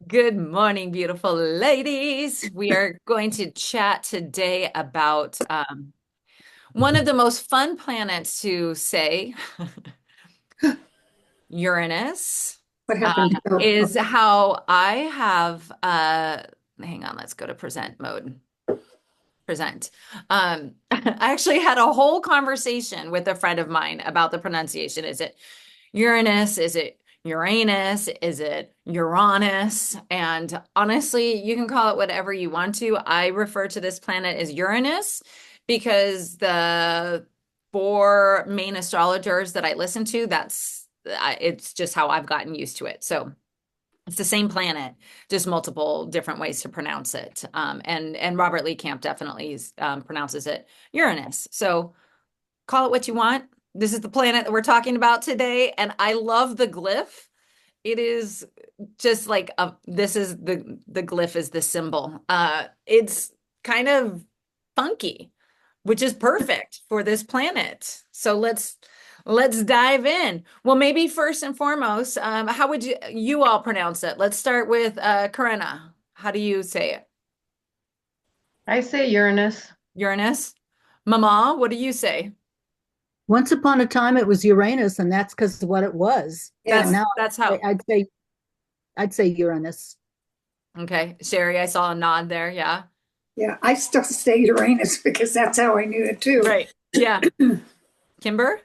Good morning, beautiful ladies. We are going to chat today about one of the most fun planets to say, Uranus, What uh, happened? Oh, is how I have, hang on, let's go to present mode. Present. I actually had a whole conversation with a friend of mine about the pronunciation. Is it Uranus? Is it Uranus? Is it Uranus? And honestly, you can call it whatever you want to. I refer to this planet as Uranus because the four main astrologers that I listen to, it's just how I've gotten used to it. So it's the same planet, just multiple different ways to pronounce it. And Robert Lee Camp definitely pronounces it Uranus. So call it what you want. This is the planet that we're talking about today, and I love the glyph. It is just like this is the glyph is the symbol. It's kind of funky, which is perfect for this planet. So let's dive in. Well, maybe first and foremost, how would you all pronounce it? Let's start with Corinna. How do you say it? I say Uranus. Uranus? Mama, what do you say? Once upon a time, it was Uranus, and that's because of what it was. yeah, And now That's how. I'd say Uranus. Okay. Sherry, I saw a nod there. Yeah. yeah. I still say Uranus because that's how I knew it too. Right. Yeah. Kimber?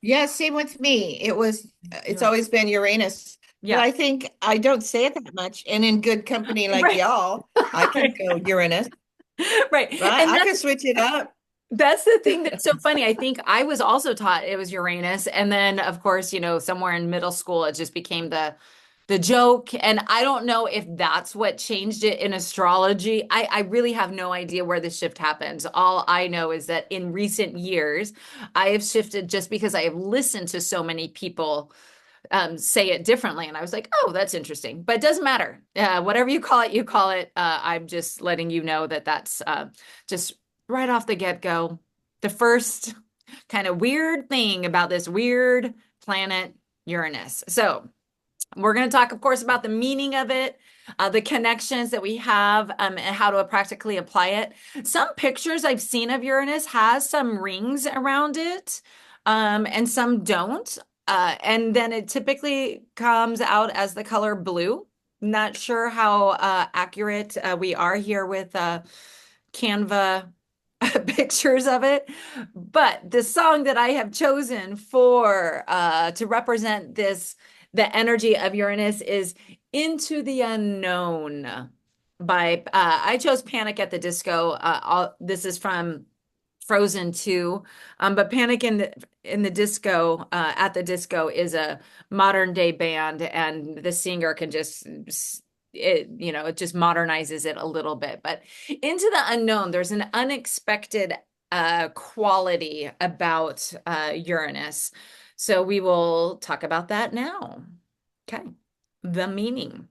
Yeah, same with me. It's Ur- always been Uranus, but Yeah. I think I don't say it that much. And in good company like Right. y'all, I can Right. go Uranus, Right. right? And I can switch it up. that's the thing that's so funny. I think I was also taught it was Uranus. And then of course, somewhere in middle school it just became the joke. And I don't know if that's what changed it in astrology. I really have no idea where the shift happens. All I know is that in recent years, I have shifted just because I have listened to so many people say it differently. And I was like, oh, that's interesting. But it doesn't matter. Whatever you call it, you call it. I'm just letting you know that that's just right off the get-go. The first kind of weird thing about this weird planet, Uranus. So we're going to talk, of course, about the meaning of it, the connections that we have, and how to practically apply it. Some pictures I've seen of Uranus has some rings around it, and some don't. And then it typically comes out as the color blue. Not sure how accurate we are here with Canva pictures of it. But the song that I have chosen for to represent the energy of Uranus is Into the Unknown by I chose Panic at the Disco. This is from Frozen 2. But Panic in the Disco at the Disco is a modern day band, and the singer can just it just modernizes it a little bit. But Into the Unknown, there's an unexpected quality about Uranus. So we will talk about that now. Okay. The meaning.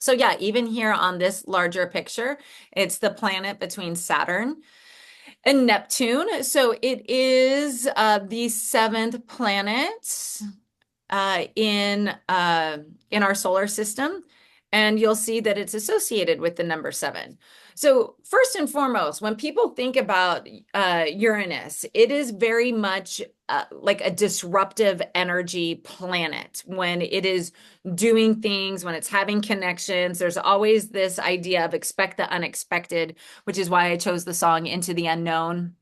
So yeah, even here on this larger picture, it's the planet between Saturn and Neptune. So it is the seventh planet in our solar system, and you'll see that it's associated with the number seven. So first and foremost, when people think about Uranus, it is very much like a disruptive energy planet. When it is doing things, when it's having connections, there's always this idea of expect the unexpected, which is why I chose the song Into the Unknown.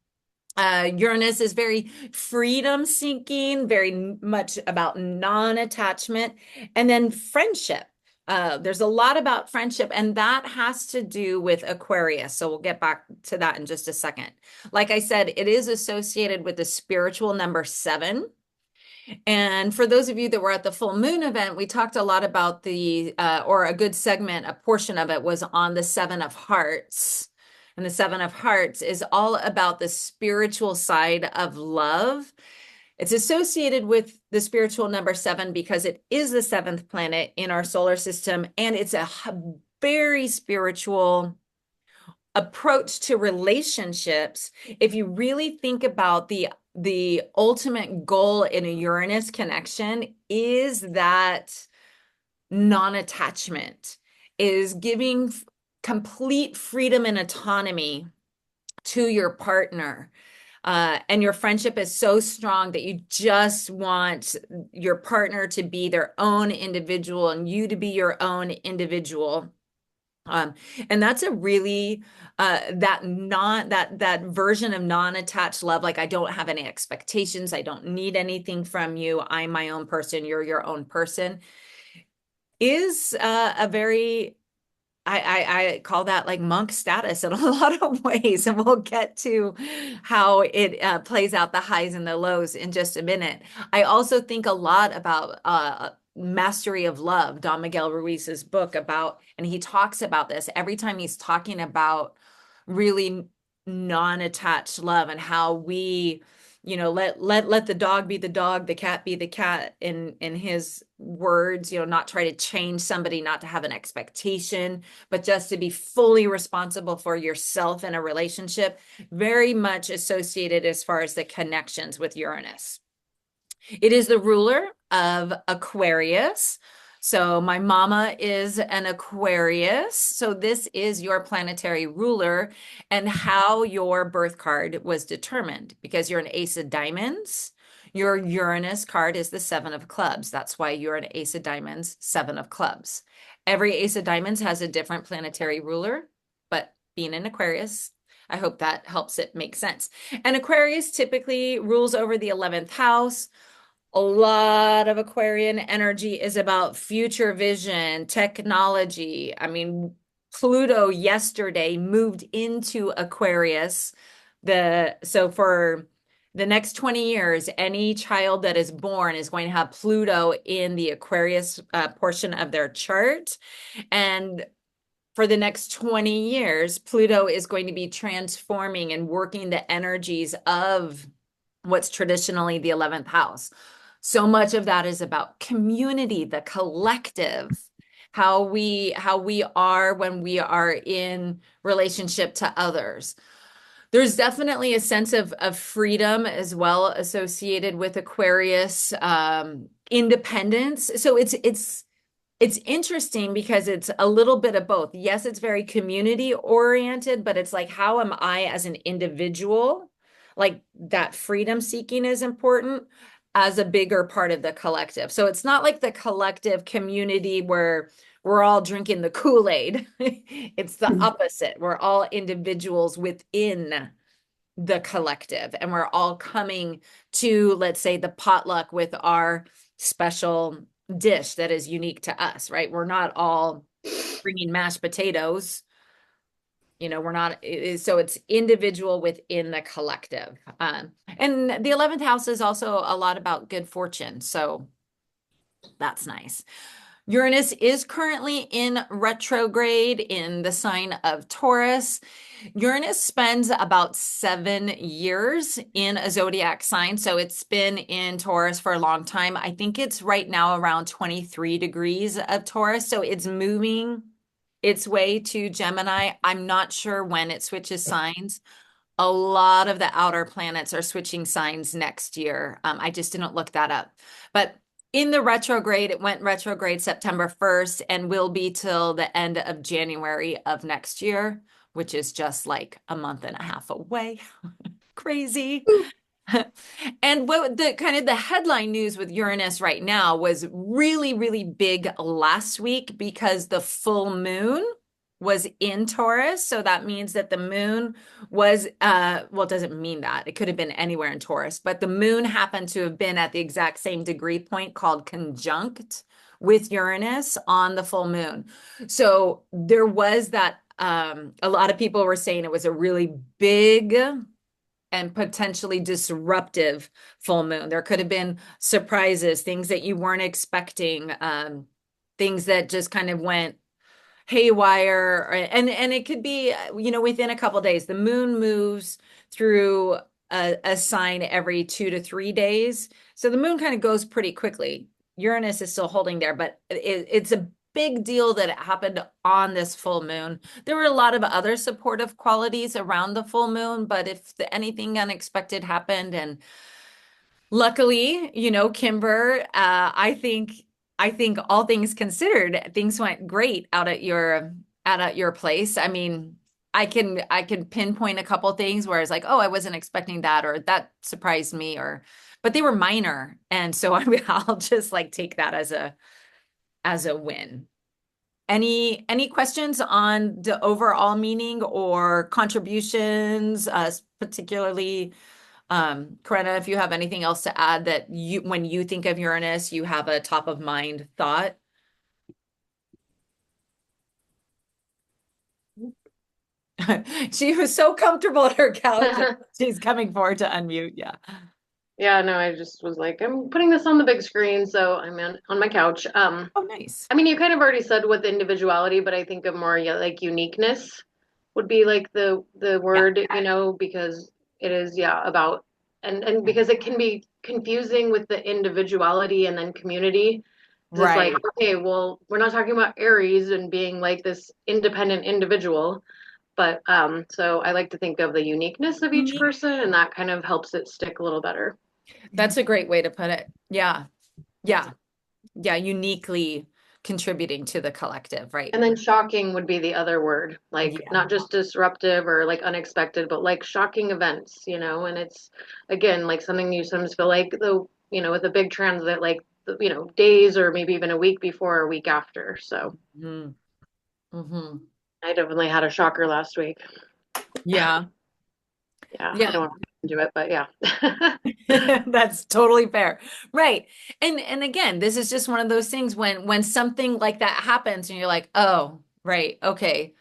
Uranus is very freedom seeking, very much about non-attachment, and then friendship. There's a lot about friendship, and that has to do with Aquarius. So we'll get back to that in just a second. Like I said, it is associated with the spiritual number seven. And for those of you that were at the full moon event, we talked a lot about or a good segment, a portion of it was on the Seven of Hearts. And the Seven of Hearts is all about the spiritual side of love. It's associated with the spiritual number seven because it is the seventh planet in our solar system, and it's a very spiritual approach to relationships. If you really think about the ultimate goal in a Uranus connection is that non-attachment, is giving complete freedom and autonomy to your partner. And your friendship is so strong that you just want your partner to be their own individual and you to be your own individual. Um, and that's a really that version of non-attached love, like I don't have any expectations, I don't need anything from you, I'm my own person, you're your own person, is a very I call that like monk status in a lot of ways, and we'll get to how it plays out the highs and the lows in just a minute. I also think a lot about Mastery of Love, Don Miguel Ruiz's book about, and he talks about this every time he's talking about really non-attached love and how we, let the dog be the dog, the cat be the cat, in his words, not try to change somebody, not to have an expectation, but just to be fully responsible for yourself in a relationship, very much associated as far as the connections with Uranus. It is the ruler of Aquarius. So my mama is an Aquarius. So this is your planetary ruler and how your birth card was determined, because you're an ace of diamonds. Your Uranus card is the seven of clubs. That's why you're an ace of diamonds, seven of clubs. Every ace of diamonds has a different planetary ruler, but being an Aquarius, I hope that helps it make sense. And Aquarius typically rules over the 11th house. A lot of Aquarian energy is about future vision, technology. I mean, Pluto yesterday moved into Aquarius. So for the next 20 years, any child that is born is going to have Pluto in the Aquarius portion of their chart. And for the next 20 years, Pluto is going to be transforming and working the energies of what's traditionally the 11th house. So much of that is about community, the collective, how we are when we are in relationship to others. There's definitely a sense of freedom as well associated with Aquarius, independence. So it's interesting because it's a little bit of both. Yes, it's very community oriented, but it's like, how am I as an individual? Like that freedom seeking is important as a bigger part of the collective. So it's not like the collective community where we're all drinking the Kool-Aid. It's the opposite. We're all individuals within the collective, and we're all coming to, let's say, the potluck with our special dish that is unique to us, right? We're not all bringing mashed potatoes. We're not, so it's individual within the collective. And the 11th house is also a lot about good fortune. So that's nice. Uranus is currently in retrograde in the sign of Taurus. Uranus spends about 7 years in a zodiac sign. So it's been in Taurus for a long time. I think it's right now around 23 degrees of Taurus. So it's moving its way to Gemini. I'm not sure when it switches signs. A lot of the outer planets are switching signs next year. I just didn't look that up. But in the retrograde, it went retrograde September 1st and will be till the end of January of next year, which is just like a month and a half away. Crazy. And what the kind of the headline news with Uranus right now was really, really big last week because the full moon was in Taurus. So that means that the moon was, well, it doesn't mean that. It could have been anywhere in Taurus, but the moon happened to have been at the exact same degree point called conjunct with Uranus on the full moon. So there was that, a lot of people were saying it was a really big and potentially disruptive full moon. There could have been surprises, things that you weren't expecting, things that just kind of went haywire, and it could be, within a couple of days. The moon moves through a sign every 2 to 3 days. So the moon kind of goes pretty quickly. Uranus is still holding there, but it's a big deal that it happened on this full moon. There were a lot of other supportive qualities around the full moon, but if anything unexpected happened, and luckily, Kimber, I think I think all things considered, things went great out at your place. I mean, I can pinpoint a couple things where it's like, oh, I wasn't expecting that, or that surprised me, or but they were minor. And so I'll just like take that as a win. Any questions on the overall meaning or contributions, particularly Corinna, if you have anything else to add that you when you think of Uranus, you have a top of mind thought? She was so comfortable at her couch. She's coming forward to unmute. Yeah. Yeah, no, I just was like, I'm putting this on the big screen, so I'm on my couch. Oh, nice. I mean, you kind of already said with individuality, but I think of more yeah, like uniqueness would be like the Yeah. word, you know, because it is yeah about and because it can be confusing with the individuality and then community. 'Cause it's like, Right. okay, well, we're not talking about Aries and being like this independent individual, but so I like to think of the uniqueness of each Unique. person, and that kind of helps it stick a little better. That's a great way to put it. Yeah. Yeah. Yeah. Uniquely contributing to the collective, right? And then shocking would be the other word, like Yeah. not just disruptive or like unexpected, but like shocking events, you know, and it's again like something you sometimes feel like the, you know, with a big transit, like, you know, days or maybe even a week before or a week after. So Mm-hmm. Mm-hmm. I definitely had a shocker last week. Yeah. Yeah, I Yeah. don't want to do it, but yeah. That's totally fair. Right. And again, this is just one of those things when something like that happens and you're like, "Oh, right. Okay."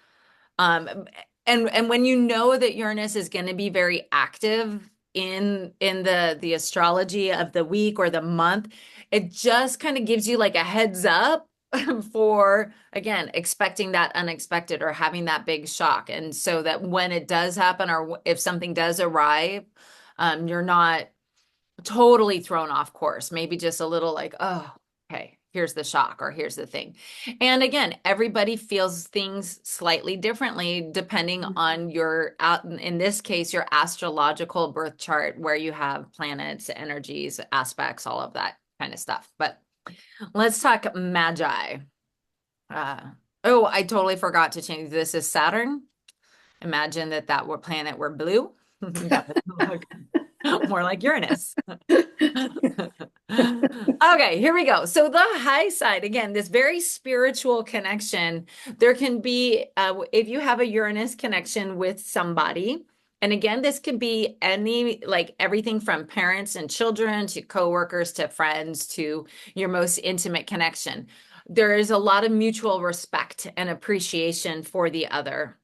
Um and when you know that Uranus is going to be very active in the astrology of the week or the month, it just kind of gives you like a heads up for again expecting that unexpected or having that big shock. And so that when it does happen or if something does arrive, you're not totally thrown off course. Maybe just a little like, oh, okay, here's the shock or here's the thing. And again, everybody feels things slightly differently depending on your, in this case, your astrological birth chart where you have planets, energies, aspects, all of that kind of stuff. But let's talk magi. Uh, oh, I totally forgot to change. This is Saturn. Imagine that were planet were blue. That would look more like Uranus. Okay, here we go. So the high side, again, this very spiritual connection, there can be, if you have a Uranus connection with somebody, and again, this could be any, like everything from parents and children to coworkers to friends to your most intimate connection. There is a lot of mutual respect and appreciation for the other.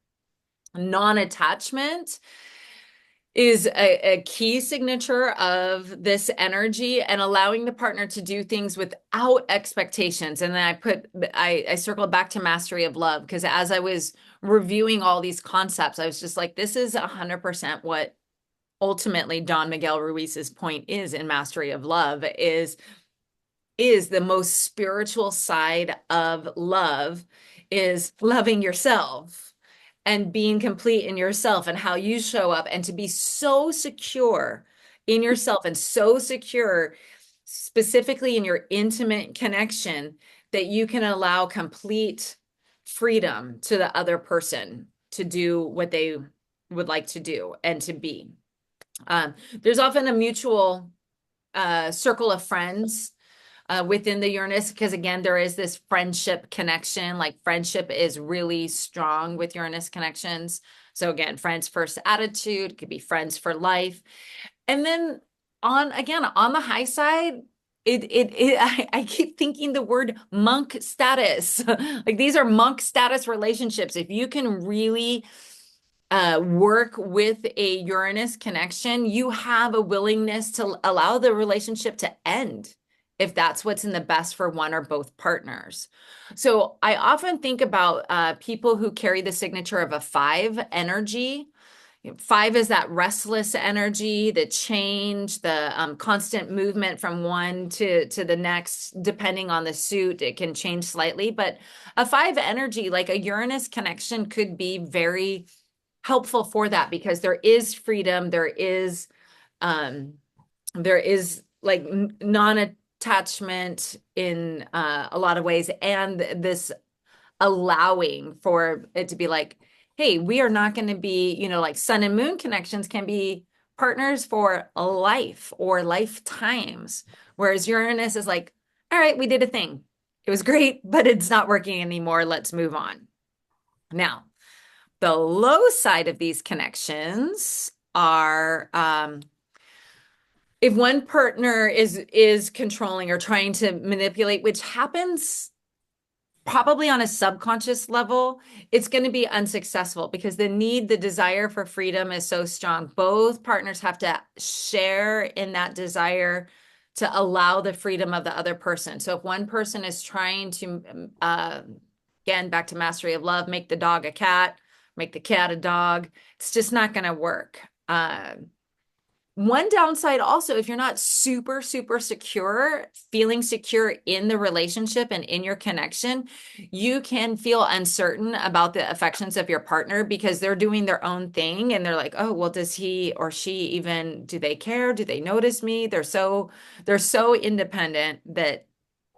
Non-attachment is a key signature of this energy and allowing the partner to do things without expectations. And then I circled back to mastery of love because as I was reviewing all these concepts, I was just like, this is 100% what ultimately Don Miguel Ruiz's point is in mastery of love is the most spiritual side of love is loving yourself and being complete in yourself and how you show up and to be so secure in yourself and so secure specifically in your intimate connection that you can allow complete freedom to the other person to do what they would like to do and to be. There's often a mutual circle of friends within the Uranus, because again, there is this friendship connection. Like friendship is really strong with Uranus connections. So again, friends first attitude, could be friends for life. And then on the high side, I keep thinking the word monk status. Like these are monk status relationships. If you can really work with a Uranus connection, you have a willingness to allow the relationship to end if that's what's in the best for one or both partners. So I often think about people who carry the signature of a 5 energy. 5 is that restless energy, the change, the constant movement from one to the next, depending on the suit, it can change slightly. But a 5 energy, like a Uranus connection, could be very helpful for that because there is freedom, there is like detachment in a lot of ways, and this allowing for it to be like, hey, we are not going to be, like sun and moon connections can be partners for a life or lifetimes. Whereas Uranus is like, all right, we did a thing. It was great, but it's not working anymore. Let's move on. Now, the low side of these connections are if one partner is controlling or trying to manipulate, which happens probably on a subconscious level, it's going to be unsuccessful because the desire for freedom is so strong. Both partners have to share in that desire to allow the freedom of the other person. So if one person is trying to, again, back to mastery of love, make the dog a cat, make the cat a dog, it's just not going to work. One downside also, if you're not super, super secure, feeling secure in the relationship and in your connection, you can feel uncertain about the affections of your partner because they're doing their own thing and they're like, oh, well, does he or she even, do they care? Do they notice me? They're so independent that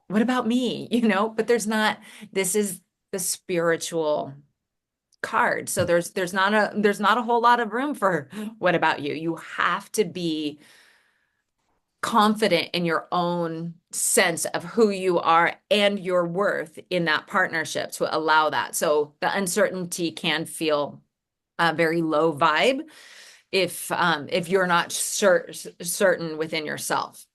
what about me? But this is the spiritual card. So there's not a whole lot of room for what about you? You have to be confident in your own sense of who you are and your worth in that partnership to allow that. So the uncertainty can feel a very low vibe if you're not certain within yourself.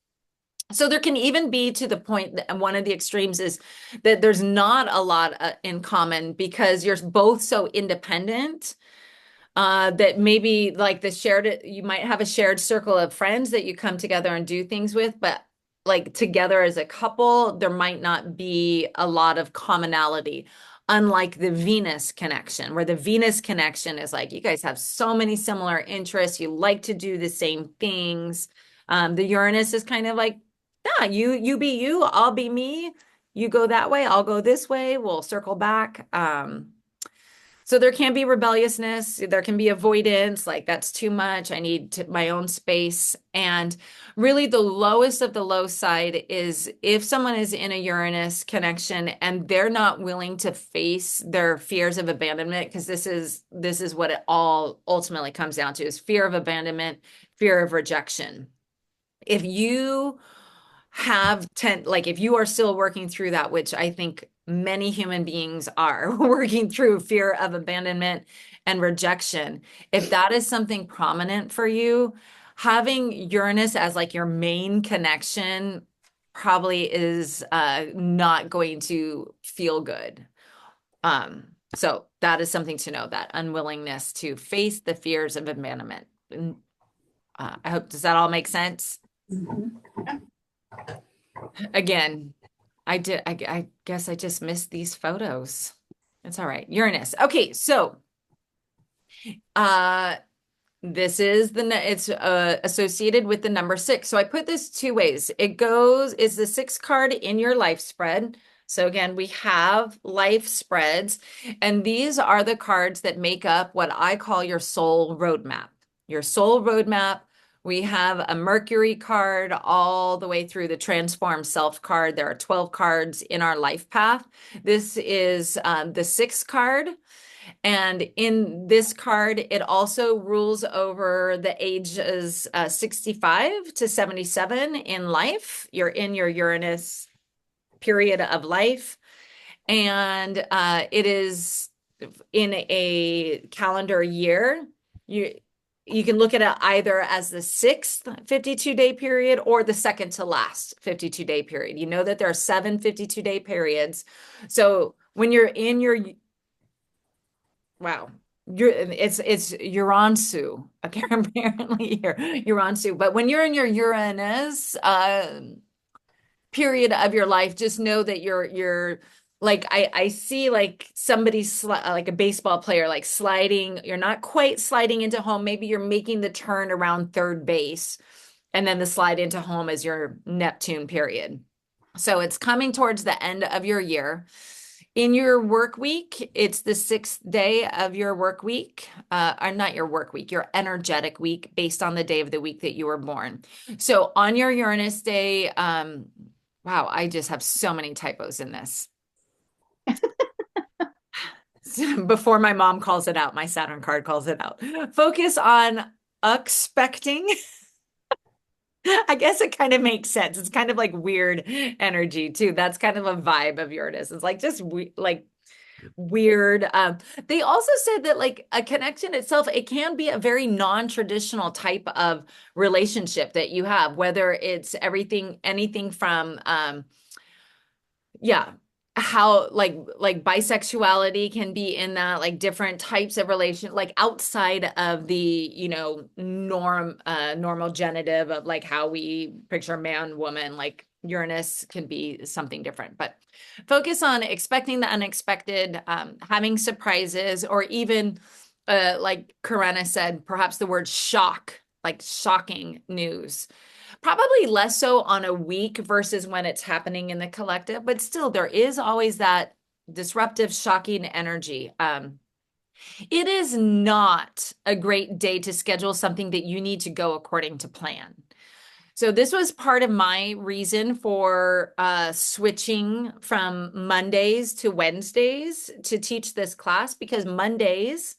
So there can even be to the point that one of the extremes is that there's not a lot in common because you're both so independent that maybe like you might have a shared circle of friends that you come together and do things with, but like together as a couple, there might not be a lot of commonality. Unlike the Venus connection, where the Venus connection is like, you guys have so many similar interests, you like to do the same things. The Uranus is kind of like, yeah, you be you, I'll be me. You go that way, I'll go this way, we'll circle back. So there can be rebelliousness, there can be avoidance, like that's too much. I need my own space. And really the lowest of the low side is if someone is in a Uranus connection and they're not willing to face their fears of abandonment, because this is what it all ultimately comes down to is fear of abandonment, fear of rejection. If you if you are still working through that, which I think many human beings are working through fear of abandonment and rejection, if that is something prominent for you, having Uranus as like your main connection probably is not going to feel good. So that is something to know, that unwillingness to face the fears of abandonment. I hope, does that all make sense? Mhm. Again, I guess I just missed these photos. It's all right. Uranus. Okay, so uh this is it's associated with the number 6. So I put this two ways. Is the 6 card in your life spread. So again, we have life spreads, and these are the cards that make up what I call your soul roadmap. Your soul roadmap. We have a Mercury card all the way through the Transform Self card. There are 12 cards in our life path. This is the 6th card. And in this card, it also rules over the ages 65 to 77 in life. You're in your Uranus period of life. And it is in a calendar year. You can look at it either as the 6th 52-day period or the second to last 52-day period. You know that there are 7 52-day periods. So when you're in your wow. It's Uransu, apparently here, Uransu. But when you're in your Uranus period of your life, just know that you're like I see like somebody like a baseball player like sliding. You're not quite sliding into home. Maybe you're making the turn around third base, and then the slide into home is your Neptune period. So it's coming towards the end of your year. In your work week, it's the 6th day of your work week, or not your work week, your energetic week based on the day of the week that you were born. So on your Uranus day, Wow, I just have so many typos in this. Before my mom calls it out, my Saturn card calls it out. Focus on expecting. I guess it kind of makes sense. It's kind of like weird energy too. That's kind of a vibe of Uranus. It's like just like weird. They also said that like a connection itself, it can be a very non-traditional type of relationship that you have, whether it's anything from yeah, how like bisexuality can be in that, like different types of relation, like outside of the, normal genitive of like how we picture man, woman, like Uranus can be something different. But focus on expecting the unexpected, having surprises, or even like Karena said, perhaps the word shock, like shocking news. Probably less so on a week versus when it's happening in the collective, but still, there is always that disruptive, shocking energy. It is not a great day to schedule something that you need to go according to plan. So this was part of my reason for switching from Mondays to Wednesdays to teach this class, because Mondays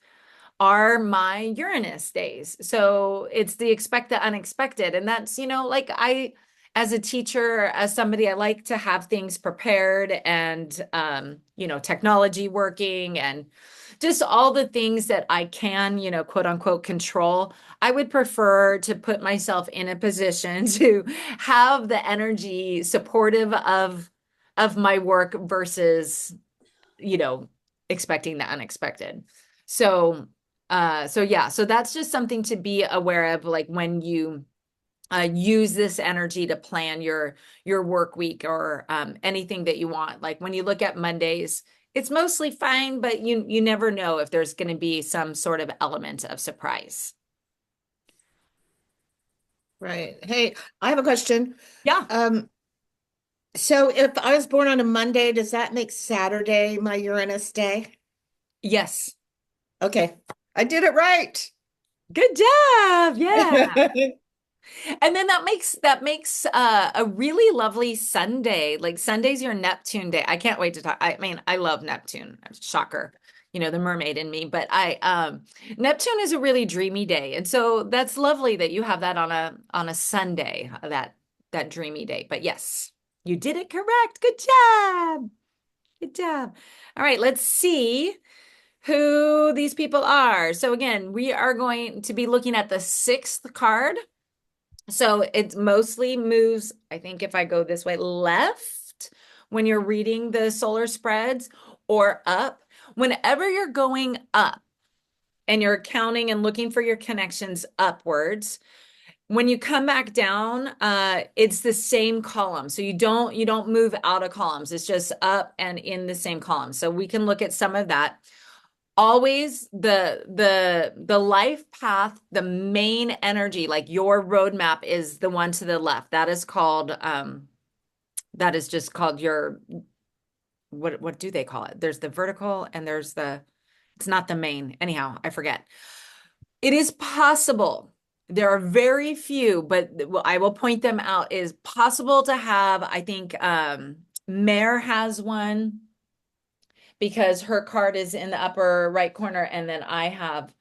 are my Uranus days. So it's the expect the unexpected. And that's, like as a teacher, as somebody, I like to have things prepared and, technology working and just all the things that I can, quote unquote, control. I would prefer to put myself in a position to have the energy supportive of my work versus, you know, expecting the unexpected. So so that's just something to be aware of, like when you use this energy to plan your work week, or anything that you want. Like when you look at Mondays, it's mostly fine, but you never know if there's going to be some sort of element of surprise. Right. Hey, I have a question. Yeah. So if I was born on a Monday, does that make Saturday my Uranus day? Yes. Okay. I did it right. Good job. Yeah. And then that makes a really lovely Sunday. Like Sunday's your Neptune day. I can't wait to talk. I mean, I love Neptune. Shocker. The mermaid in me, but Neptune is a really dreamy day. And so that's lovely that you have that on a Sunday, that dreamy day. But yes, you did it correct. Good job. Good job. All right, let's see who these people are. So again, we are going to be looking at the sixth card. So it mostly moves, I think if I go this way, left when you're reading the solar spreads, or up. Whenever you're going up and you're counting and looking for your connections upwards, when you come back down, it's the same column. So you don't move out of columns. It's just up and in the same column. So we can look at some of that. Always the life path, the main energy, like your roadmap, is the one to the left. That is just called your, what do they call it? There's the vertical and it's not the main. Anyhow, I forget. It is possible. There are very few, but I will point them out. It is possible to have, I think, Mare has one, because her card is in the upper right corner. And then I have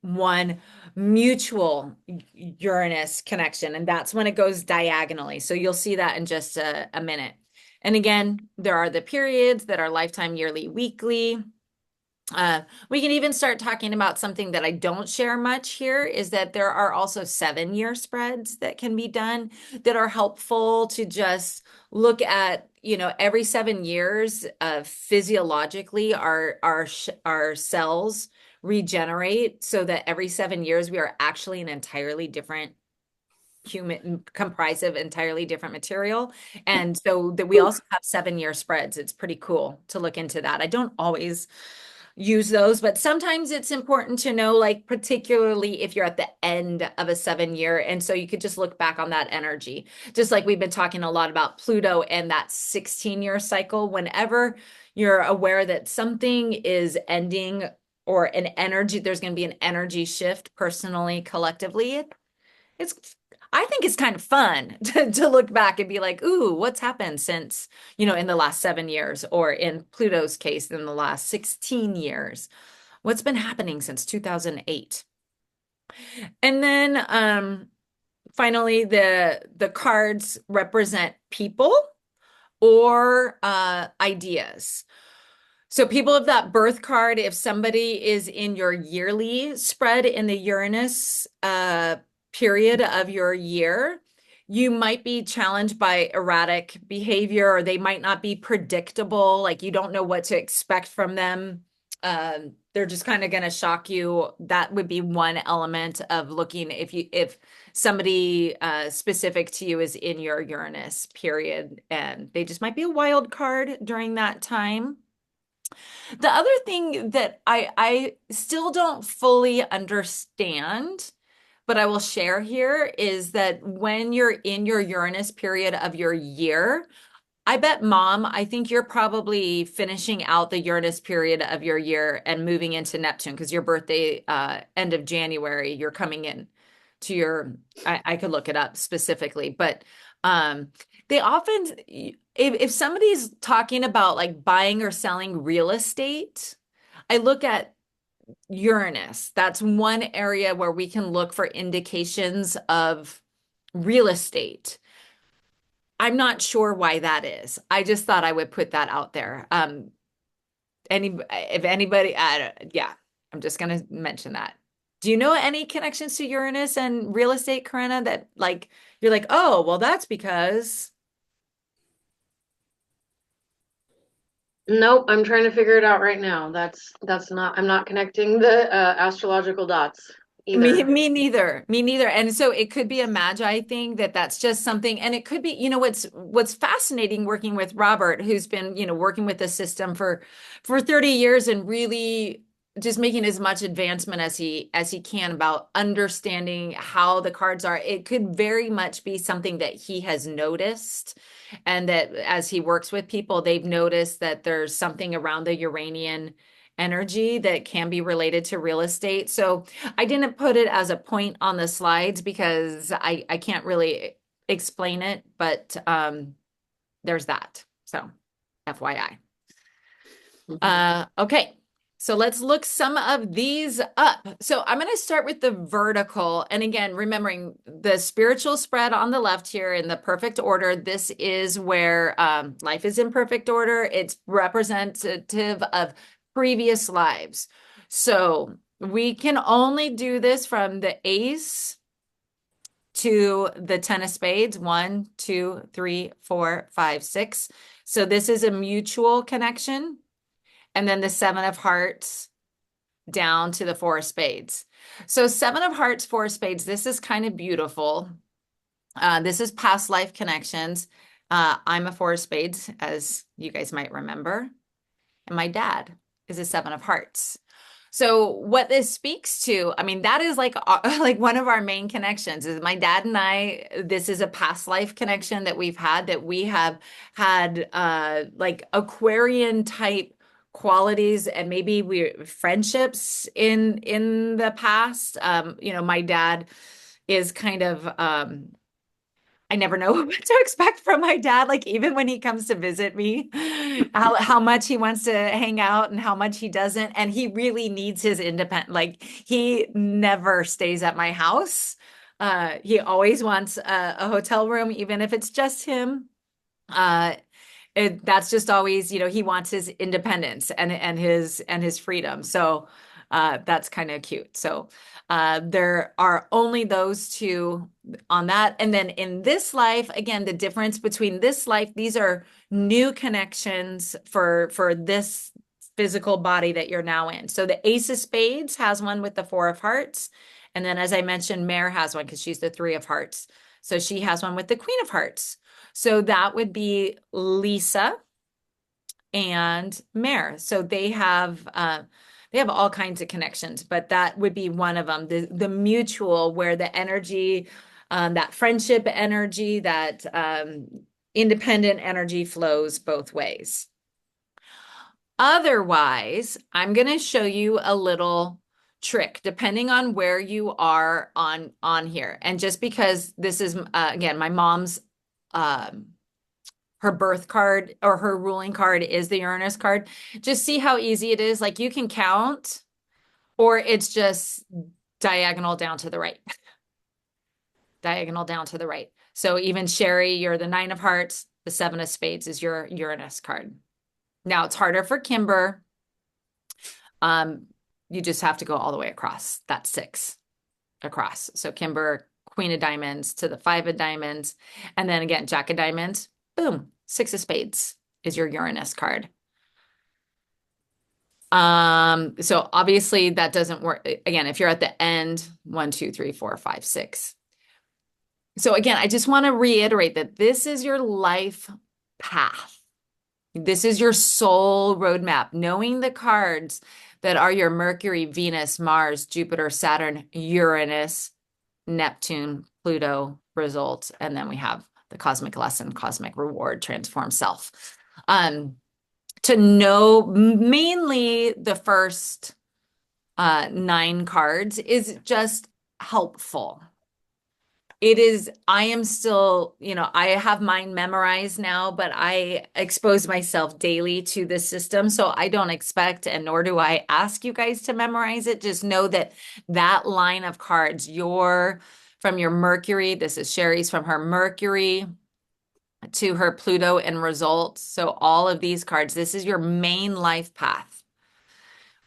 one mutual Uranus connection, and that's when it goes diagonally. So you'll see that in just a minute. And again, there are the periods that are lifetime, yearly, weekly. We can even start talking about something that I don't share much here, is that there are also 7-year spreads that can be done that are helpful to just look at, every 7 years, physiologically our cells regenerate, so that every 7 years we are actually an entirely different human, comprised of entirely different material. And so that we also have 7-year spreads. It's pretty cool to look into that. I don't always use those, but sometimes it's important to know, like particularly if you're at the end of a 7-year. And so you could just look back on that energy, just like we've been talking a lot about Pluto and that 16-year cycle. Whenever you're aware that something is ending, or an energy, there's going to be an energy shift personally, collectively, it's I think it's kind of fun to look back and be like, ooh, what's happened since, in the last 7 years, or in Pluto's case, in the last 16 years? What's been happening since 2008? And then finally, the cards represent people or ideas. So people of that birth card, if somebody is in your yearly spread in the Uranus period of your year, you might be challenged by erratic behavior, or they might not be predictable. Like you don't know what to expect from them. They're just kind of going to shock you. That would be one element of looking if somebody specific to you is in your Uranus period, and they just might be a wild card during that time. The other thing that I still don't fully understand, but I will share here, is that when you're in your Uranus period of your year, I bet, Mom, I think you're probably finishing out the Uranus period of your year and moving into Neptune, because your birthday, end of January, you're coming in to your, I could look it up specifically, but they often, if somebody's talking about like buying or selling real estate, I look at Uranus. That's one area where we can look for indications of real estate. I'm not sure why that is. I just thought I would put that out there. If anybody, yeah, I'm just gonna mention that. Do you know any connections to Uranus and real estate, Corinna, that like you're like, oh, well, that's because Nope, I'm trying to figure it out right now. That's not, I'm not connecting the astrological dots me, either. me neither. Me neither. And so it could be a magi thing, that's just something. And it could be, what's fascinating working with Robert, who's been, working with the system for 30 years and really just making as much advancement as he can about understanding how the cards are. It could very much be something that he has noticed, and that as he works with people, they've noticed that there's something around the Uranian energy that can be related to real estate. So I didn't put it as a point on the slides because I can't really explain it, but there's that. So FYI. Okay. So let's look some of these up. So I'm going to start with the vertical. And again, remembering the spiritual spread on the left here in the perfect order. This is where life is in perfect order. It's representative of previous lives. So we can only do this from the ace to the 10 of spades. 1, 2, 3, 4, 5, 6. So this is a mutual connection. And then the 7 of hearts down to the 4 of spades. So 7 of hearts, 4 of spades, this is kind of beautiful. This is past life connections. I'm a 4 of spades, as you guys might remember. And my dad is a 7 of hearts. So what this speaks to, I mean, that is like one of our main connections is my dad and I. This is a past life connection that we've had, that we have had like Aquarian type qualities, and maybe we friendships in the past. My dad is kind of I never know what to expect from my dad. Like even when he comes to visit me, how much he wants to hang out and how much he doesn't. And he really needs his independent, like he never stays at my house. He always wants a hotel room, even if it's just him. That's just always, he wants his independence and his freedom. So that's kind of cute. So there are only those two on that. And then in this life, again, the difference between this life, these are new connections for this physical body that you're now in. So the Ace of Spades has one with the 4 of Hearts. And then, as I mentioned, Mare has one because she's the 3 of Hearts. So she has one with the Queen of Hearts. So that would be Lisa and Mare. So they have all kinds of connections, but that would be one of them. The mutual, where the energy, that friendship energy, that independent energy flows both ways. Otherwise, I'm going to show you a little trick depending on where you are on here. And just because this is again my mom's her birth card or her ruling card is the Uranus card, just see how easy it is. Like you can count or it's just diagonal down to the right. Diagonal down to the right. So even Sherry, you're the 9 of hearts, the 7 of spades is your Uranus card. Now it's harder for Kimber. You just have to go all the way across. That's 6 across. So Kimber, Queen of Diamonds to the 5 of Diamonds. And then again, Jack of Diamonds, boom, 6 of Spades is your Uranus card. So obviously that doesn't work. Again, if you're at the end, 1, 2, 3, 4, 5, 6. So again, I just want to reiterate that this is your life path. This is your soul roadmap, knowing the cards that are your Mercury, Venus, Mars, Jupiter, Saturn, Uranus, Neptune, Pluto results. And then we have the cosmic lesson, cosmic reward, transform self. To know mainly the first 9 cards is just helpful. It is, I am still, I have mine memorized now, but I expose myself daily to this system. So I don't expect, and nor do I ask you guys to memorize it. Just know that that line of cards, from your Mercury, this is Sherry's from her Mercury to her Pluto and results. So all of these cards, this is your main life path,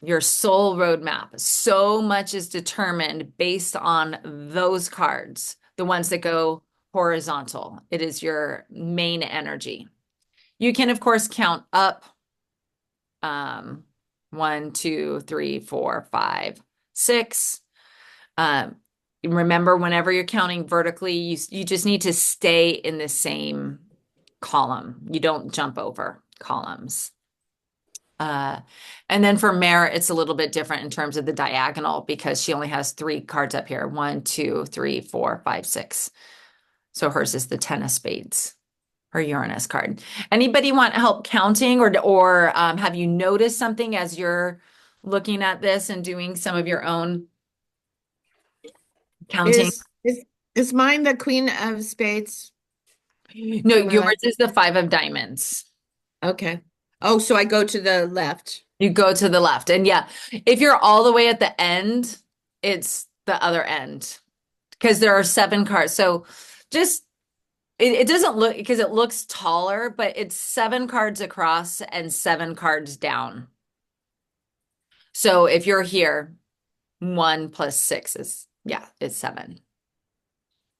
your soul roadmap. So much is determined based on those cards, the ones that go horizontal. It is your main energy. You can, of course, count up 1, 2, 3, 4, 5, 6. Remember, whenever you're counting vertically, you just need to stay in the same column. You don't jump over columns. And then for Mare, it's a little bit different in terms of the diagonal because she only has 3 cards up here. 1, 2, 3, 4, 5, 6. So hers is the 10 of spades, her Uranus card. Anybody want help counting or have you noticed something as you're looking at this and doing some of your own counting? Is mine the Queen of Spades? No, yours is the 5 of diamonds. Okay. Oh, so I go to the left. You go to the left. And yeah, if you're all the way at the end, it's the other end because there are 7 cards. So just, it doesn't look, because it looks taller, but it's 7 cards across and 7 cards down. So if you're here, 1 plus 6 is 7.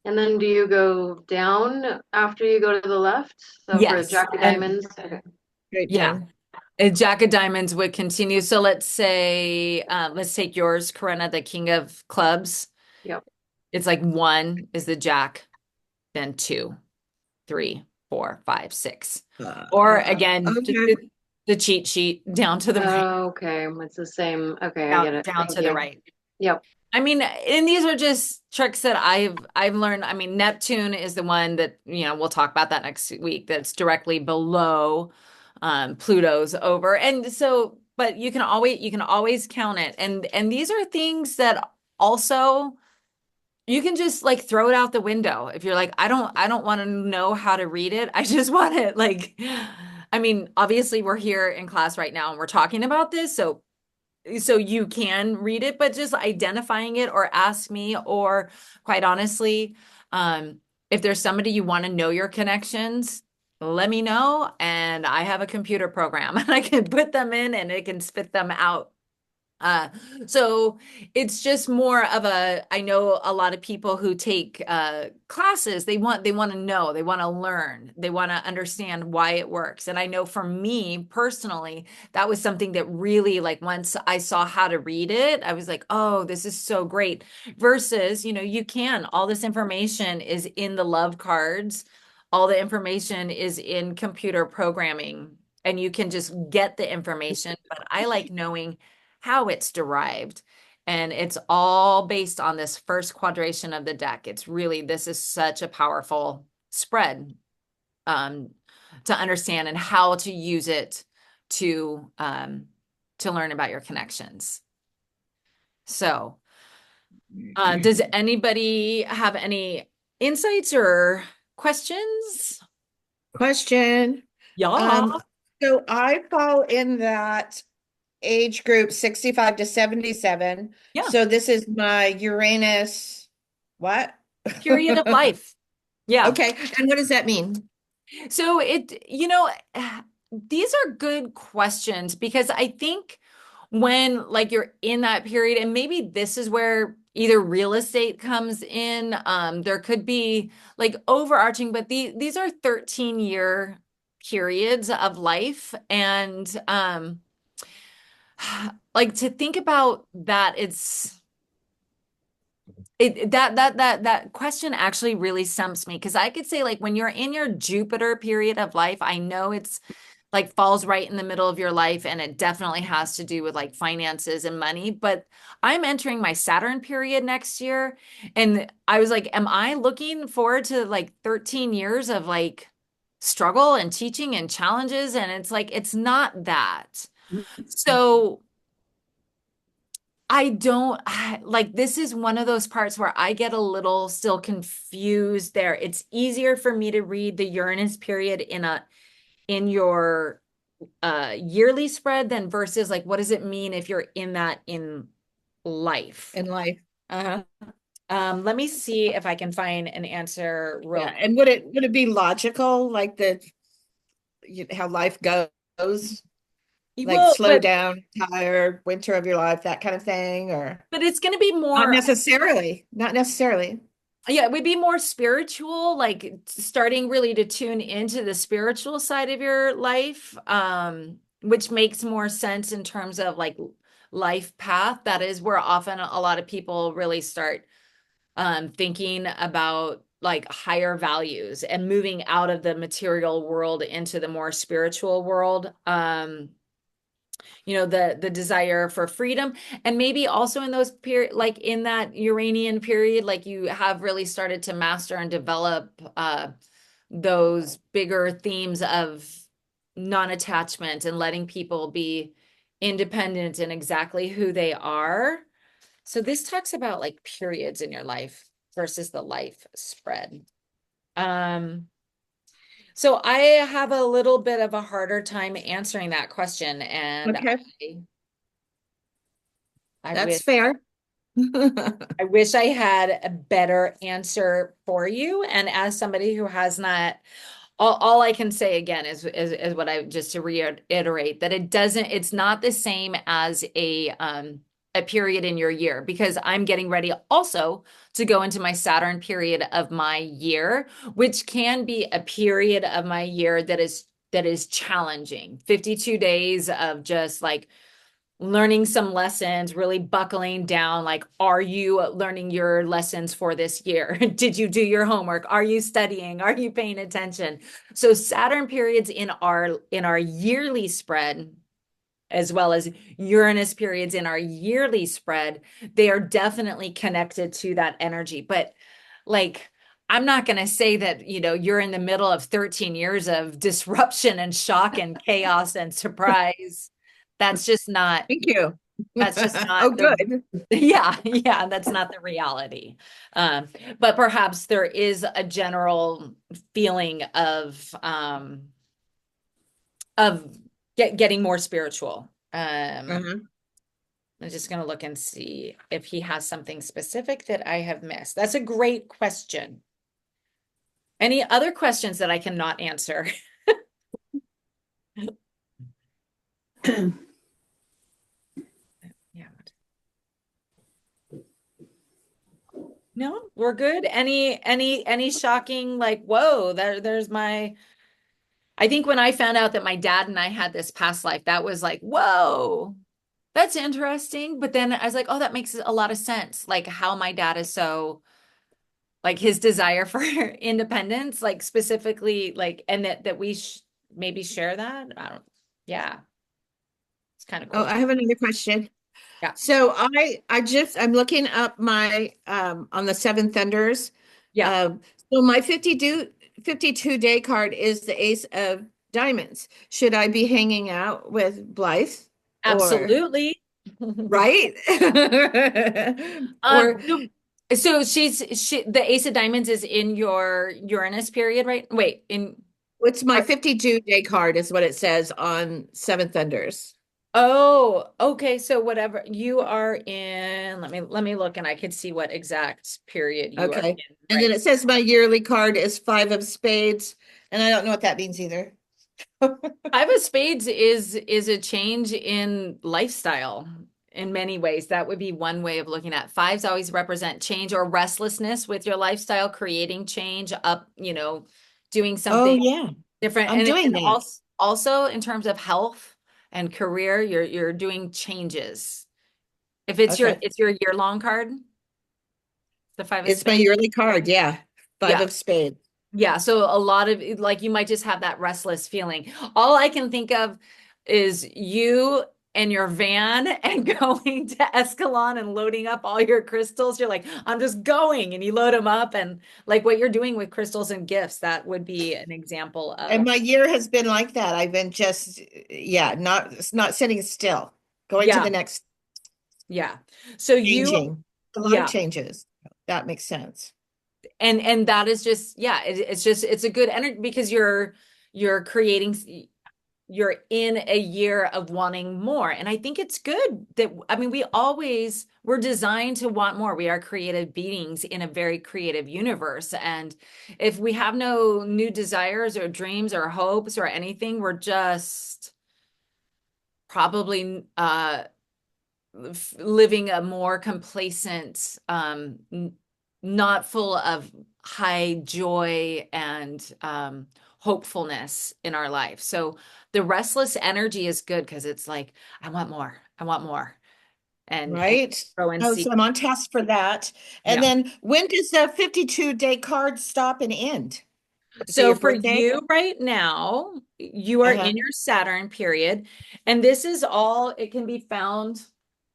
And then do you go down after you go to the left? So for Yes. Jack of Diamonds, okay. Straight Yeah. down. A Jack of Diamonds would continue. So let's say, let's take yours, Corinna, the King of Clubs. Yep. It's like 1 is the Jack, then 2, 3, 4, 5, 6. Or again, okay. the cheat sheet down to the right. Okay, it's the same. Okay, I get it. Down Thank to the you. right. Yep. I mean, and these are just tricks that I've learned. I mean, Neptune is the one that, we'll talk about that next week, that's directly below Pluto's over. And so, but you can always count it. And these are things that also you can just like throw it out the window. If you're like, I don't want to know how to read it. I just want it like, I mean, obviously we're here in class right now and we're talking about this. So you can read it, but just identifying it or ask me, or quite honestly, if there's somebody you want to know your connections, let me know. And I have a computer program and I can put them in and it can spit them out. So it's just more of I know a lot of people who take classes, they want to know, they want to learn, they want to understand why it works. And I know for me personally, that was something that really, like, once I saw how to read it, I was like, oh, this is so great. Versus, all this information is in the love cards. All the information is in computer programming and you can just get the information. But I like knowing how it's derived. And it's all based on this first quadration of the deck. This is such a powerful spread to understand and how to use it to learn about your connections. So, does anybody have any insights or questions? Question. Yeah. Um, so I fall in that age group 65 to 77. Yeah. So this is my Uranus, what? Period of life. Yeah. Okay. And what does that mean? So these are good questions because I think when like you're in that period, and maybe this is where either real estate comes in, there could be like overarching, but these are 13-year periods of life. And like to think about that, that question actually really stumps me because I could say like when you're in your Jupiter period of life, I know it's like falls right in the middle of your life and it definitely has to do with like finances and money, but I'm entering my Saturn period next year and I was like, am I looking forward to like 13 years of like struggle and teaching and challenges? And it's like it's not that. So I don't like this is one of those parts where I get a little still confused there. It's easier for me to read the Uranus period in your yearly spread than versus like what does it mean if you're in that in life? In life? Uh-huh. Let me see if I can find an answer Yeah. real. And would it be logical, like how life goes? Like Well, slow down, tired, winter of your life, that kind of thing, or but it's going to be not more. necessarily, not necessarily. Yeah, it would be more spiritual, like starting really to tune into the spiritual side of your life, which makes more sense in terms of like life path. That is where often a lot of people really start thinking about like higher values and moving out of the material world into the more spiritual world. The desire for freedom, and maybe also in those period like in that Uranian period like you have really started to master and develop those bigger themes of non-attachment and letting people be independent in exactly who they are. So this talks about like periods in your life versus the life spread. um so I have a little bit of a harder time answering that question, and Okay, I that's wish fair. I wish I had a better answer for you. And as somebody who has not, all I can say again is what I just to reiterate that it's not the same as a period in your year because I'm getting ready also to go into my Saturn period of my year, which can be a period of my year that is challenging. 52 days of just like learning some lessons, really buckling down. Like, are you learning your lessons for this year? Did you do your homework? Are you studying? Are you paying attention? So Saturn periods in our yearly spread, as well as Uranus periods in our yearly spread, they are definitely connected to that energy. But like, I'm not going to say that, you're in the middle of 13 years of disruption and shock and chaos and surprise. That's just not Thank you. that's just Oh, not the good. yeah, that's not the reality. Um, but perhaps there is a general feeling of getting more spiritual. Uh-huh. I'm just gonna look and see if he has something specific that I have missed. That's a great question. Any other questions that I cannot answer? Yeah. No, we're good. Any shocking like, whoa, there's my I think when I found out that my dad and I had this past life, that was like, whoa, that's interesting. But then I was like, oh, that makes a lot of sense. Like how my dad is so like his desire for independence, like specifically like, and that we maybe share that. I don't, yeah, it's kind of Oh, cool. I have another question. Yeah. So I'm looking up my on the Seven Thunders. Yeah, So my 52 day card is the Ace of Diamonds. Should I be hanging out with Blythe or absolutely. right? Or So she the Ace of Diamonds is in your Uranus period, right? Wait, in what's my 52-day card is what it says on Seven Thunders. oh, okay. So whatever you are in, let me look and I can see what exact period you are Okay. in And then right. it says my yearly card is Five of Spades, and I don't know what that means either. Five of Spades is a change in lifestyle in many ways. That would be one way of looking at. Fives always represent change or restlessness with your lifestyle, creating change up, doing Oh something yeah, different. I'm doing And that. also in terms of health and career, you're doing changes. If it's Okay. your year-long card, the Five of It's my Spades. yearly card, yeah. Five Yeah. of Spades. Yeah, so a lot of like you might just have that restless feeling. All I can think of is you and your van and going to Escalon and loading up all your crystals. You're like, I'm just going, and you load them up, and like what you're doing with crystals and gifts, that would be an example And of my year has been like that. I've been just, yeah, not sitting still, going to yeah, the next yeah. So you changing. A lot of yeah, changes. That makes sense. and that is just yeah, it's just it's a good energy because you're creating you're in a year of wanting more. And I think it's good that, I mean, we're designed to want more. We are creative beings in a very creative universe. And if we have no new desires or dreams or hopes or anything, we're just probably living a more complacent, not full of high joy and hopefulness in our life. So the restless energy is good because it's like, I want more, I want more, and Right? go and Oh, see. so I'm on task for that. And Yeah. then when does the 52-day card stop and end? Is it So your for birthday? you right now, you are Uh-huh. in your Saturn period, and this is all, it can be found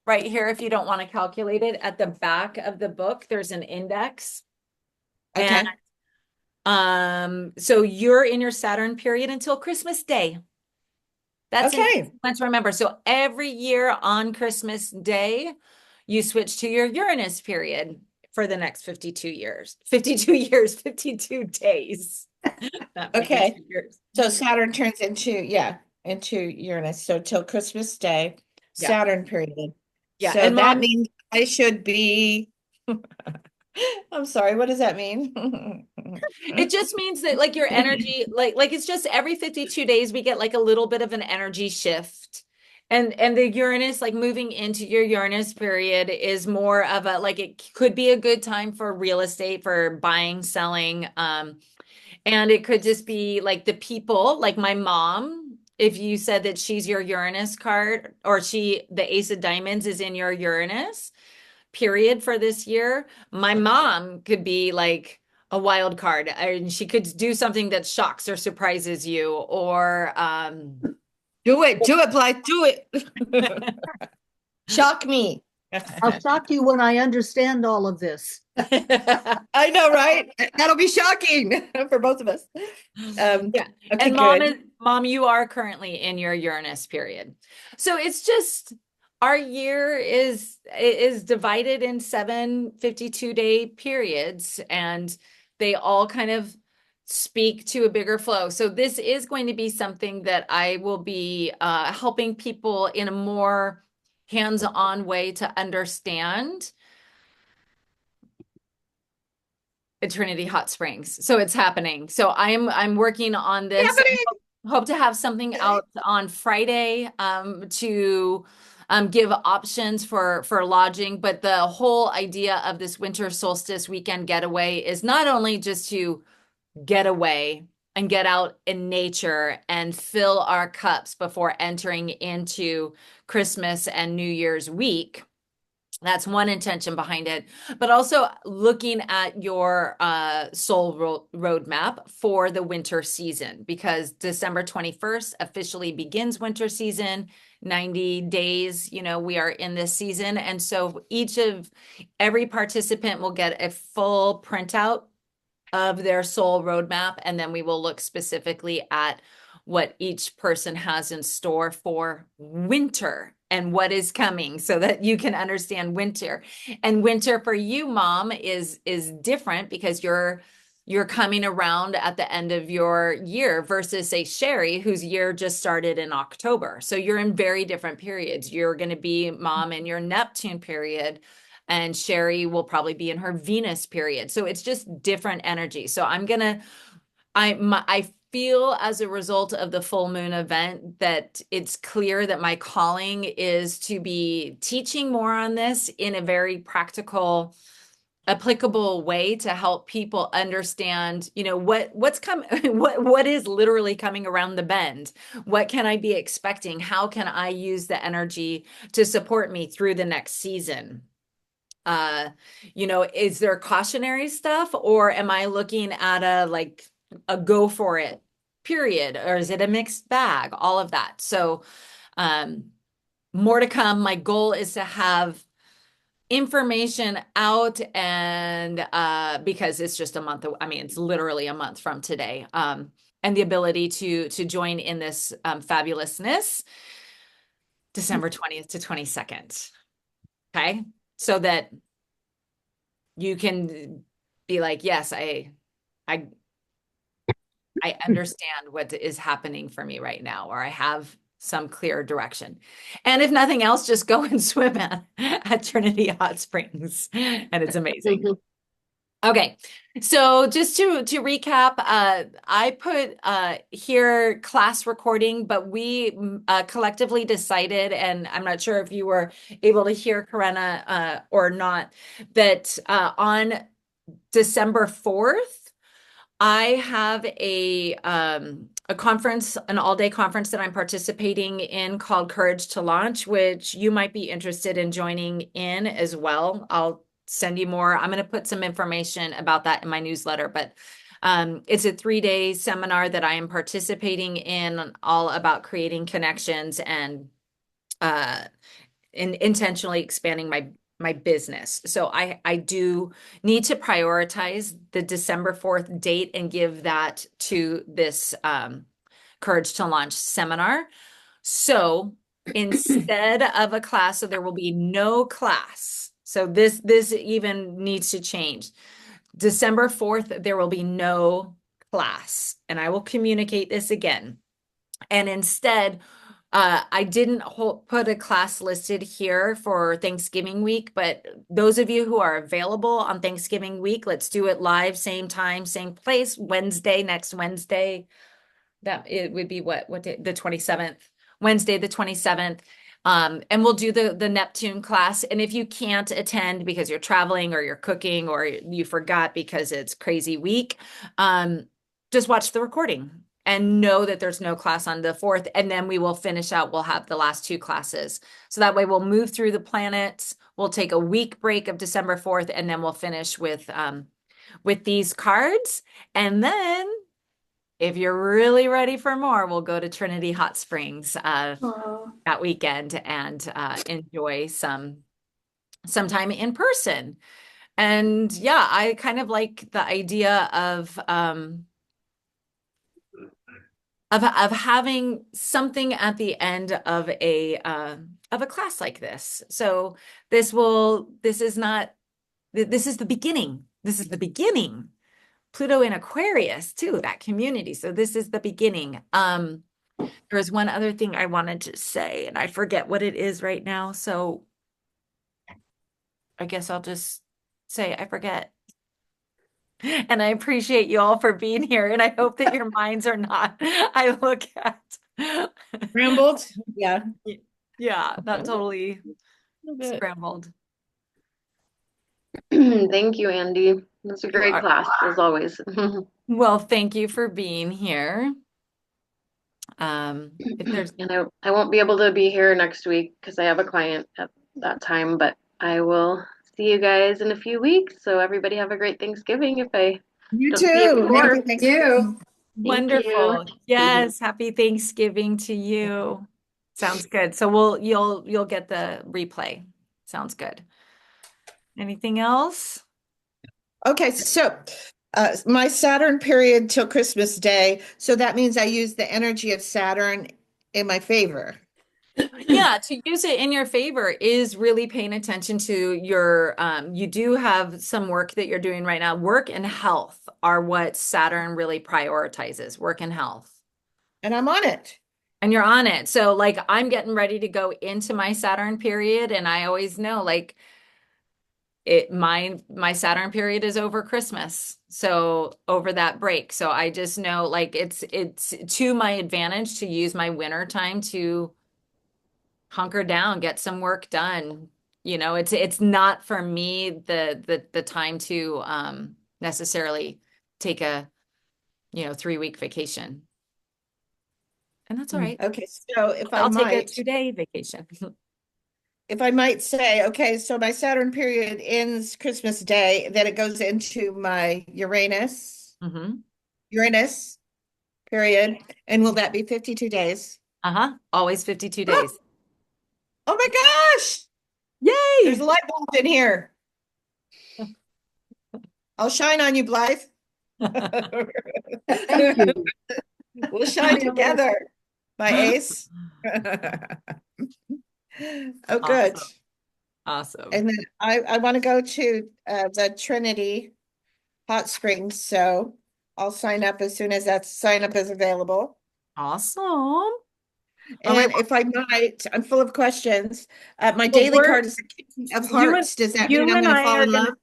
right here if you don't want to calculate it. At the back of the book, there's an index. And Okay. so you're in your Saturn period until Christmas Day. That's an easy Okay. one to remember. So every year on Christmas Day, you switch to your Uranus period for the next 52 years. 52 years, 52 days. Not Okay. 52 years. So Saturn turns into, yeah, into Uranus. So till Christmas Day, Yeah. Saturn period. Yeah. So And that mom, means I should be, I'm sorry, what does that mean? it just means that like your energy, like it's just every 52 days we get like a little bit of an energy shift. And the Uranus, like moving into your Uranus period is more of a like it could be a good time for real estate, for buying, selling. And it could just be like the people, like my mom, if you said that she's your Uranus card or the Ace of Diamonds is in your Uranus period for this year, my mom could be like a wild card and she could do something that shocks or surprises you or Do it, Blythe, do it. Shock me. I'll shock you when I understand all of this. I know, right? That'll be shocking for both of us. yeah. Okay, And good. mom, you are currently in your Uranus period. So it's just our year is divided in 7 52-day periods and they all kind of speak to a bigger flow. So this is going to be something that I will be helping people in a more hands-on way to understand at Trinity Hot Springs. So it's happening. So I'm working on this. Happening. Hope to have something out on Friday to give options for lodging. But the whole idea of this winter solstice weekend getaway is not only just to get away and get out in nature and fill our cups before entering into Christmas and New Year's week. That's one intention behind it, but also looking at your soul roadmap for the winter season because December 21st officially begins winter season. 90 days, we are in this season. And so every participant will get a full printout of their soul roadmap. And then we will look specifically at what each person has in store for winter. and what is coming so that you can understand winter. And winter for you, Mom, is different because you're coming around at the end of your year versus say Sherry, whose year just started in October. So you're in very different periods. You're going to be, Mom, in your Neptune period, and Sherry will probably be in her Venus period. So it's just different energy. So I feel as a result of the full moon event that it's clear that my calling is to be teaching more on this in a very practical, applicable way to help people understand, what's coming, what is literally coming around the bend. What can I be expecting? How can I use the energy to support me through the next season? uh is there cautionary stuff, or am I looking at a go for it period, or is it a mixed bag? All of that. So um more to come. My goal is to have information out, and because it's just a month, I mean, it's literally a month from today, and the ability to join in this fabulousness December 20th to 22nd. Okay, so that you can be like, yes, I I understand what is happening for me right now, or I have some clear direction. And if nothing else, just go and swim at Trinity Hot Springs. And it's amazing. Okay, so just to recap, I put here class recording, but we collectively decided, and I'm not sure if you were able to hear Karenna or not, that on December 4th, I have a conference, an all-day conference that I'm participating in called Courage to Launch, which you might be interested in joining in as well. I'll send you more. I'm going to put some information about that in my newsletter, but it's a 3-day seminar that I am participating in, all about creating connections and intentionally expanding my business. So I do need to prioritize the December 4th date and give that to this Courage to Launch seminar. So instead of a class, so there will be no class. So this even needs to change. December 4th, there will be no class, and I will communicate this again. And instead, I didn't put a class listed here for Thanksgiving week, but those of you who are available on Thanksgiving week, let's do it live, same time, same place, next Wednesday. That it would be what day? The 27th, Wednesday, the 27th. And we'll do the Neptune class. And if you can't attend because you're traveling or you're cooking or you forgot because it's crazy week, just watch the recording and know that there's no class on the 4th. And then we will finish out. We'll have the last 2 classes. So that way we'll move through the planets. We'll take a week break of December 4th, and then we'll finish with these cards. And then if you're really ready for more, we'll go to Trinity Hot Springs that weekend and enjoy some time in person. And yeah, I kind of like the idea of having something at the end of a class like this. So this is the beginning. This is the beginning. Pluto in Aquarius too, that community. So this is the beginning. There was one other thing I wanted to say, and I forget what it is right now. So I guess I'll just say I forget. And I appreciate you all for being here. And I hope that your minds are not, I look at. Rambled? Yeah. Yeah, not totally scrambled. Thank you, Andy. That's a great Sure. class, as always. Well, thank you for being here. If there's And I won't be able to be here next week because I have a client at that time, but I will see you guys in a few weeks. So everybody have a great Thanksgiving if I You don't see you too. before. Thank You. wonderful. Yes, happy Thanksgiving to you. Sounds good. So you'll get the replay. Sounds good. Anything else? Okay, so my Saturn period till Christmas Day. So that means I use the energy of Saturn in my favor. Yeah, to use it in your favor is really paying attention to your, you do have some work that you're doing right now. Work and health are what Saturn really prioritizes, work and health. And I'm on it. And you're on it. So like I'm getting ready to go into my Saturn period, and I always know like my Saturn period is over Christmas. So over that break. So I just know like it's to my advantage to use my winter time to hunker down, get some work done. You know, it's not for me the time to necessarily take a, 3-week vacation. And that's all right. Okay, so I'll take a 2-day vacation. if I might say, okay, so my Saturn period ends Christmas Day, then it goes into my Hmm. Uranus period. And will that be 52 days? Uh-huh. Always 52 Oh, days. oh my gosh, there's a Yay! light bulb in here. I'll shine on you, Blythe. Thank you. We'll shine together, my ace. Oh, good. Awesome. Awesome. And then I want to go to the Trinity Hot Springs, so I'll sign up as soon as that sign up is available. Awesome. All right. And if I might, I'm full of questions. My Well, daily card is the King of Hearts. Does that mean you I'm and going to I fall are in gonna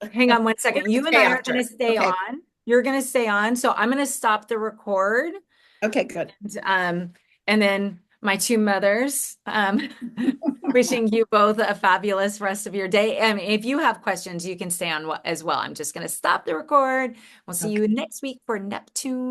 love? hang on one We're second. going You to and stay I are gonna after. stay Okay. on. You're gonna stay on. So I'm gonna stop the record. Okay, good. Um, and then my two mothers, wishing you both a fabulous rest of your day. And if you have questions, you can stay on as well. I'm just gonna stop the record. We'll see Okay. you next week for Neptune.